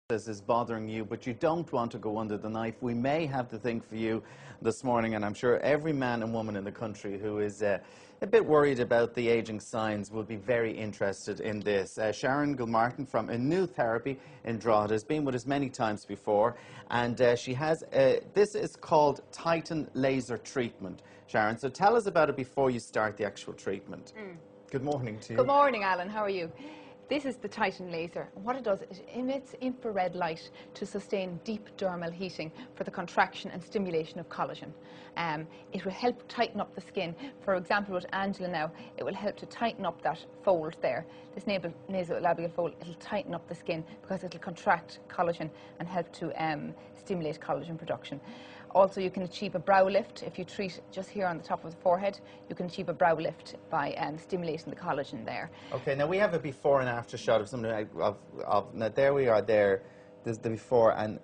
this is bothering you, but you don't want to go under the knife, we may have the thing for you this morning, and I'm sure every man and woman in the country who is a bit worried about the ageing signs will be very interested in this. Sharon Gilmartin from a new therapy in Drogheda has been with us many times before, and she has, this is called Titan laser treatment. Sharon, so tell us about it before you start the actual treatment. Good morning to you. Good morning, Alan. How are you? This is the Titan laser. What it does, it emits infrared light to sustain deep dermal heating for the contraction and stimulation of collagen. It will help tighten up the skin. For example, with Angela now, it will help to tighten up that fold there, this nasolabial fold. It'll tighten up the skin because it'll contract collagen and help to stimulate collagen production. Also, you can achieve a brow lift. If you treat just here on the top of the forehead, you can achieve a brow lift by stimulating the collagen there. Okay, now we have a before and after shot of something now there we are there, there's the before, and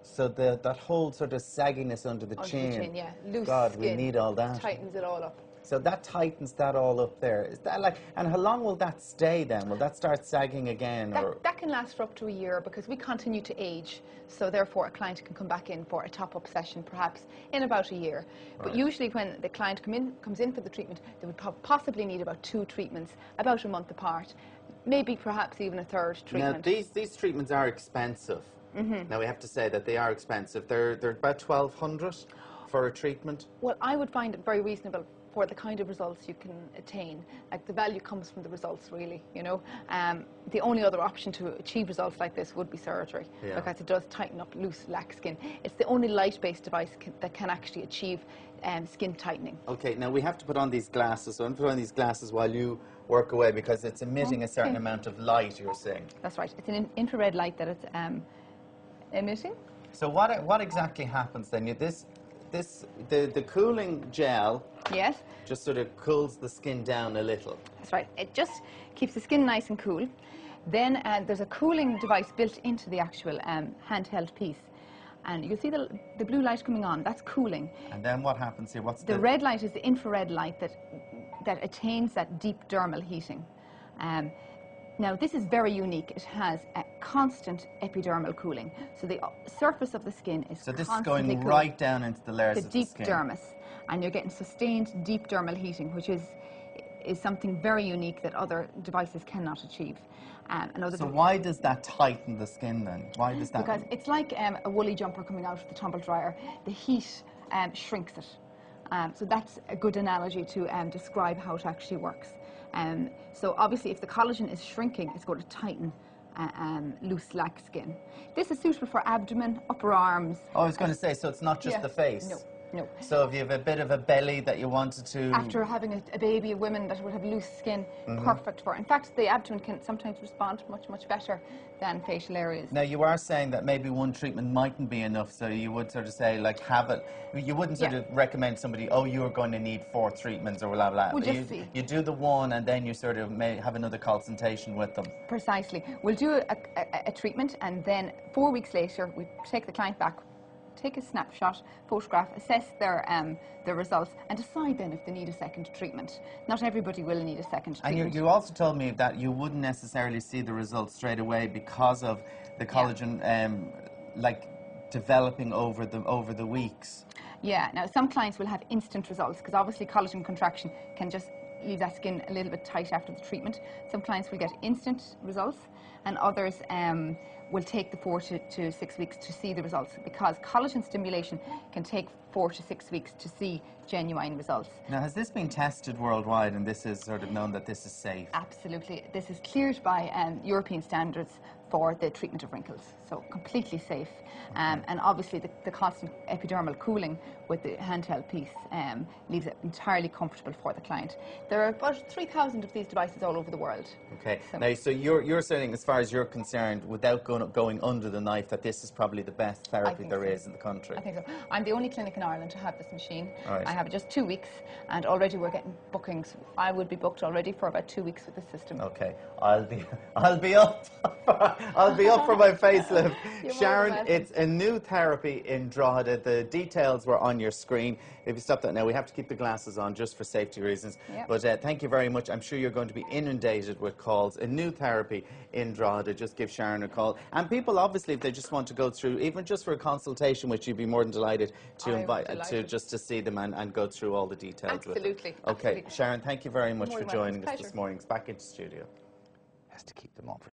so that whole sort of sagginess under the chin. Yeah, loose God, skin. we need all that. Tightens it all up. So that tightens that all up there. Is that like, and how long will that stay then? Will that start sagging again? That can last for up to a year because we continue to age. So therefore a client can come back in for a top-up session perhaps in about a year. Right. But usually when the client comes in for the treatment, they would possibly need about 2 treatments, about a month apart. Maybe perhaps even a third treatment. Now these treatments are expensive. Now we have to say that they are expensive. They're about 1,200 for a treatment. Well, I would find it very reasonable for the kind of results you can attain. Like, the value comes from the results, really, you know. The only other option to achieve results like this would be surgery, because it does tighten up loose, lax skin. It's the only light-based device that can actually achieve skin tightening. Okay, now we have to put on these glasses, so I'm going to put on these glasses while you work away, because it's emitting a certain amount of light, you're saying. That's right. It's an infrared light that it's emitting. So what exactly happens then? The cooling gel, yes, just sort of cools the skin down a little. That's right. It just keeps the skin nice and cool. Then there's a cooling device built into the actual handheld piece. And you can see the blue light coming on. That's cooling. And then what happens here? What's the red light is the infrared light that attains that deep dermal heating. Now, this is very unique. It has a constant epidermal cooling. So the surface of the skin is constantly So this is going cooled right down into the layers of the skin. The deep dermis. And you're getting sustained deep dermal heating, which is something very unique that other devices cannot achieve. So why does that tighten the skin then? Why does that? Because it's like a woolly jumper coming out of the tumble dryer. The heat shrinks it. So that's a good analogy to describe how it actually works. So obviously if the collagen is shrinking, it's going to tighten loose, lax skin. This is suitable for abdomen, upper arms. Oh, I was going to say, so it's not just the face? No. No. So if you have a bit of a belly that you wanted to... After having a baby, women that would have loose skin, perfect for it. In fact, the abdomen can sometimes respond much, much better than facial areas. Now, you are saying that maybe one treatment mightn't be enough, so you would sort of say, like, have it... You wouldn't sort of recommend somebody, oh, you're going to need 4 treatments or blah, blah, blah. We'll just see. You do the one, and then you sort of may have another consultation with them. Precisely. We'll do a treatment, and then 4 weeks later, we take the client back, take a snapshot, photograph, assess their results, and decide then if they need a second treatment. Not everybody will need a second treatment. And you also told me that you wouldn't necessarily see the results straight away because of the collagen like developing over the weeks. Yeah. Now, some clients will have instant results because obviously collagen contraction can just leave that skin a little bit tight after the treatment. Some clients will get instant results, and others will take the 4 to 6 weeks to see the results, because collagen stimulation can take 4 to 6 weeks to see genuine results. Now, has this been tested worldwide, and this is sort of known that this is safe? Absolutely. This is cleared by European standards for the treatment of wrinkles, so completely safe. And obviously the constant epidermal cooling with the handheld piece leaves it entirely comfortable for the client. There are about 3,000 of these devices all over the world. Okay. So, now, so you're saying, as far as you're concerned, without going under the knife, that this is probably the best therapy there is in the country? I think so. I'm the only clinic in Ireland to have this machine. Right. I have it just 2 weeks, and already we're getting bookings. I would be booked already for about 2 weeks with the system. Okay. I'll be up. I'll be up for my facelift. You're Sharon, more than it's a new therapy in Drogheda. The details were on your screen. If you stop that now, we have to keep the glasses on just for safety reasons. Yep. But thank you very much. I'm sure you're going to be inundated with calls. A new therapy in Drogheda. Just give Sharon a call. And people, obviously, if they just want to go through, even just for a consultation, which you'd be more than delighted to invite to see them and go through all the details with them. Absolutely. Okay, Sharon, thank you very much for joining us Pleasure. this morning. It's back into studio. Has to keep them on for